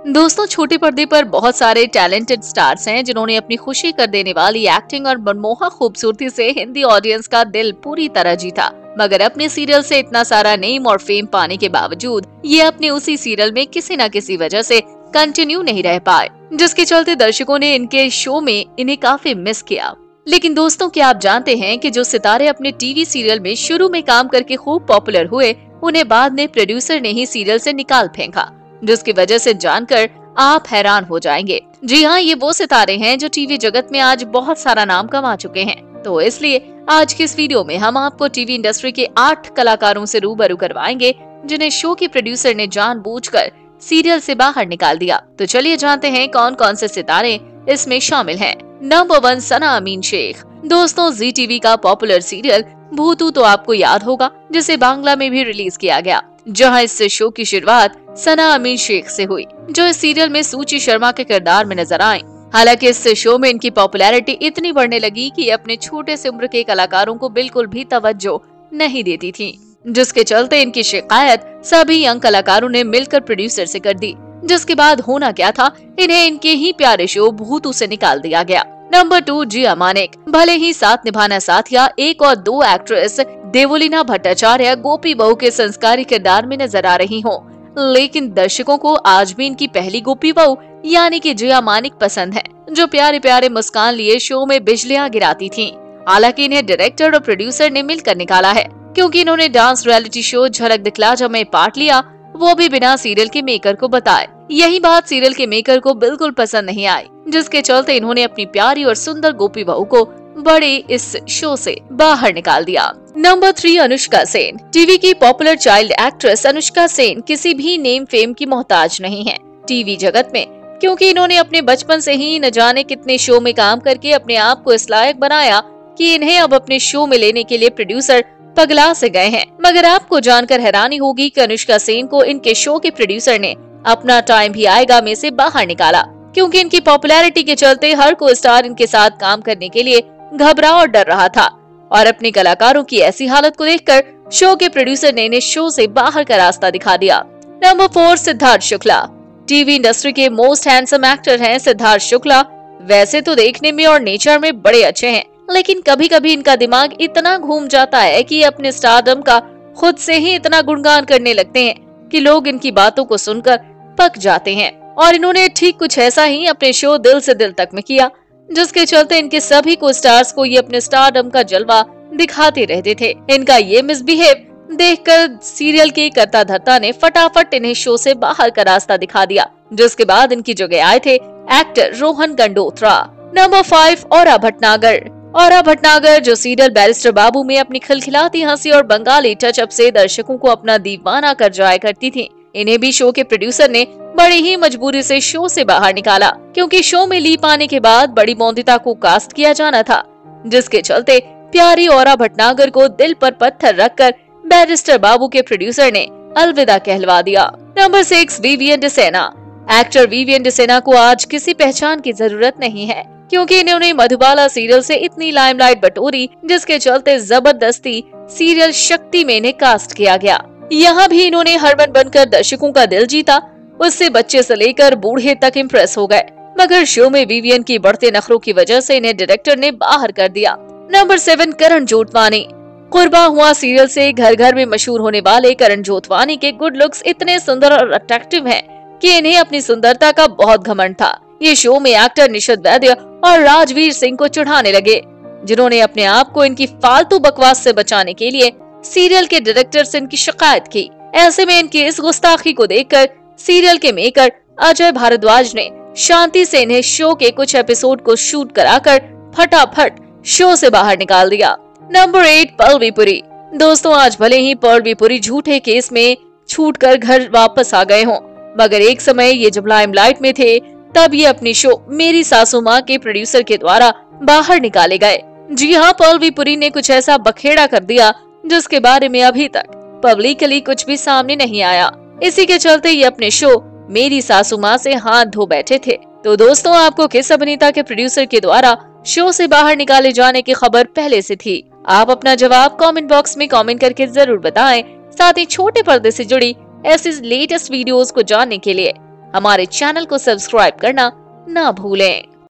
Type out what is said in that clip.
दोस्तों, छोटे पर्दे पर बहुत सारे टैलेंटेड स्टार्स हैं जिन्होंने अपनी खुशी कर देने वाली एक्टिंग और मनमोहक खूबसूरती से हिंदी ऑडियंस का दिल पूरी तरह जीता। मगर अपने सीरियल से इतना सारा नेम और फेम पाने के बावजूद ये अपने उसी सीरियल में किसी न किसी वजह से कंटिन्यू नहीं रह पाए, जिसके चलते दर्शकों ने इनके शो में इन्हें काफी मिस किया। लेकिन दोस्तों, क्या आप जानते हैं कि जो सितारे अपने टीवी सीरियल में शुरू में काम करके खूब पॉपुलर हुए, उन्हें बाद में प्रोड्यूसर ने ही सीरियल से निकाल फेंका, जिसकी वजह से जानकर आप हैरान हो जाएंगे। जी हाँ, ये वो सितारे हैं जो टीवी जगत में आज बहुत सारा नाम कमा चुके हैं। तो इसलिए आज की इस वीडियो में हम आपको टीवी इंडस्ट्री के 8 कलाकारों से रूबरू करवाएंगे जिन्हें शो के प्रोड्यूसर ने जानबूझकर सीरियल से बाहर निकाल दिया। तो चलिए जानते हैं कौन कौन से सितारे इसमें शामिल हैं। नंबर 1, सना अमीन शेख। दोस्तों, जी टीवी का पॉपुलर सीरियल भूतू तो आपको याद होगा, जिसे बांग्ला में भी रिलीज किया गया, जहां इस शो की शुरुआत सना अमीन शेख से हुई, जो इस सीरियल में सूची शर्मा के किरदार में नजर आए। हालांकि इस शो में इनकी पॉपुलैरिटी इतनी बढ़ने लगी कि अपने छोटे से उम्र के कलाकारों को बिल्कुल भी तवज्जो नहीं देती थी, जिसके चलते इनकी शिकायत सभी यंग कलाकारों ने मिलकर प्रोड्यूसर से कर दी। जिसके बाद होना क्या था, इन्हें इनके ही प्यारे शो भूतू से निकाल दिया गया। नंबर 2, जिया मानिक। भले ही साथ निभाना साथिया 1 और 2 एक्ट्रेस देवोलीना भट्टाचार्य गोपी बहू के संस्कारी किरदार में नजर आ रही हों, लेकिन दर्शकों को आज भी इनकी पहली गोपी बहू यानी कि जिया मानिक पसंद है, जो प्यारे प्यारे मुस्कान लिए शो में बिजलियां गिराती थीं। हालांकि इन्हें डायरेक्टर और प्रोड्यूसर ने मिलकर निकाला है, क्योंकि इन्होंने डांस रियलिटी शो झलक दिखला जा में पार्ट लिया, वो भी बिना सीरियल के मेकर को बताए। यही बात सीरियल के मेकर को बिल्कुल पसंद नहीं आई, जिसके चलते इन्होंने अपनी प्यारी और सुंदर गोपी बहू को बड़े इस शो से बाहर निकाल दिया। नंबर 3, अनुष्का सेन। टीवी की popular child actress Anushka Sen किसी भी नेम फेम की मोहताज नहीं है टीवी जगत में, क्योंकि इन्होंने अपने बचपन से ही न जाने कितने शो में काम करके अपने आप को इस लायक बनाया कि इन्हें अब अपने शो में लेने के लिए प्रोड्यूसर पगला से गए हैं। मगर आपको जानकर हैरानी होगी कि अनुष्का सेन को इनके शो के प्रोड्यूसर ने अपना टाइम भी आएगा में से बाहर निकाला, क्योंकि इनकी पॉपुलैरिटी के चलते हर कोई स्टार इनके साथ काम करने के लिए घबरा और डर रहा था, और अपने कलाकारों की ऐसी हालत को देखकर शो के प्रोड्यूसर ने इन्हें शो से बाहर का रास्ता दिखा दिया। Number 4, Siddharth Shukla. TV industry के मोस्ट हैंडसम एक्टर हैं सिद्धार्थ शुक्ला। वैसे तो देखने में और नेचर में बड़े अच्छे हैं, लेकिन कभी कभी इनका दिमाग इतना घूम जाता है कि अपने स्टारडम का खुद से ही इतना गुणगान करने लगते हैं कि लोग इनकी बातों को सुनकर पक जाते हैं। और इन्होंने ठीक कुछ ऐसा ही अपने शो दिल से दिल तक में किया, जिसके चलते इनके सभी को स्टार्स को ये अपने स्टारडम का जलवा दिखाते रहते थे। इनका ये मिसबिहेव देखकर सीरियल के कर्ता धर्ता ने फटाफट इन्हें शो से बाहर का रास्ता दिखा दिया, जिसके बाद इनकी जगह आए थे एक्टर रोहन गंडोत्रा। नंबर 5, औरा भटनागर। औरा भटनागर, जो सीरियल बैरिस्टर बाबू में अपनी खिलखिलाती हंसी और बंगाली टचअप से दर्शकों को अपना दीवाना कर जाया करती थी, इन्हें भी शो के प्रोड्यूसर ने बड़ी ही मजबूरी से शो से बाहर निकाला, क्योंकि शो में लीप आने के बाद बड़ी मोंदिता को कास्ट किया जाना था, जिसके चलते प्यारी औरा भटनागर को दिल पर पत्थर रखकर बैरिस्टर बाबू के प्रोड्यूसर ने अलविदा कहलवा दिया। Number 6, Vivian Dsena. Actor Vivian Dsena को आज किसी पहचान की जरूरत नहीं है, क्योंकि इन्होंने मधुबाला सीरियल से इतनी लाइमलाइट बटोरी, जिसके चलते जबरदस्ती सीरियल शक्ति में इन्हें कास्ट किया गया। यहाँ भी इन्होंने हरमन बनकर दर्शकों का दिल जीता, उससे बच्चे से लेकर बूढ़े तक इम्प्रेस हो गए। मगर शो में विवियन की बढ़ते नखरों की वजह से इन्हें डायरेक्टर ने बाहर कर दिया। नंबर 7, करण जोटवानी। कुर्बा हुआ सीरियल से घर घर में मशहूर होने वाले करण जोटवानी के गुड लुक्स इतने सुंदर और अट्रैक्टिव हैं कि इन्हें अपनी सुंदरता का बहुत घमंड था। ये शो में एक्टर निशद वैद्य और राजवीर सिंह को चिढ़ाने लगे, जिन्होंने अपने आप को इनकी फालतू बकवास से बचाने के लिए सीरियल के डायरेक्टर से इनकी शिकायत की। ऐसे में इनकी इस गुस्ताखी को देखकर सीरियल के मेकर अजय भारद्वाज ने शांति से इन्हें शो के कुछ एपिसोड को शूट कराकर फटाफट शो से बाहर निकाल दिया। नंबर 8, पल्लवी पुरी। दोस्तों, आज भले ही पल्लवी पुरी झूठे केस में छूटकर घर वापस आ गए हों, मगर एक समय ये जब लाइमलाइट में थे, तब ये अपनी शो मेरी सासू माँ के प्रोड्यूसर के द्वारा बाहर निकाले गए। जी हाँ, पल्लवी पुरी ने कुछ ऐसा बखेड़ा कर दिया जिसके बारे में अभी तक पब्लिकली कुछ भी सामने नहीं आया। इसी के चलते ये अपने शो मेरी सासू माँ से हाथ धो बैठे थे। तो दोस्तों, आपको किस अभिनेता के प्रोड्यूसर के द्वारा शो से बाहर निकाले जाने की खबर पहले से थी? आप अपना जवाब कमेंट बॉक्स में कमेंट करके जरूर बताएं। साथ ही छोटे पर्दे से जुड़ी ऐसी लेटेस्ट वीडियोस को जानने के लिए हमारे चैनल को सब्सक्राइब करना ना भूलें।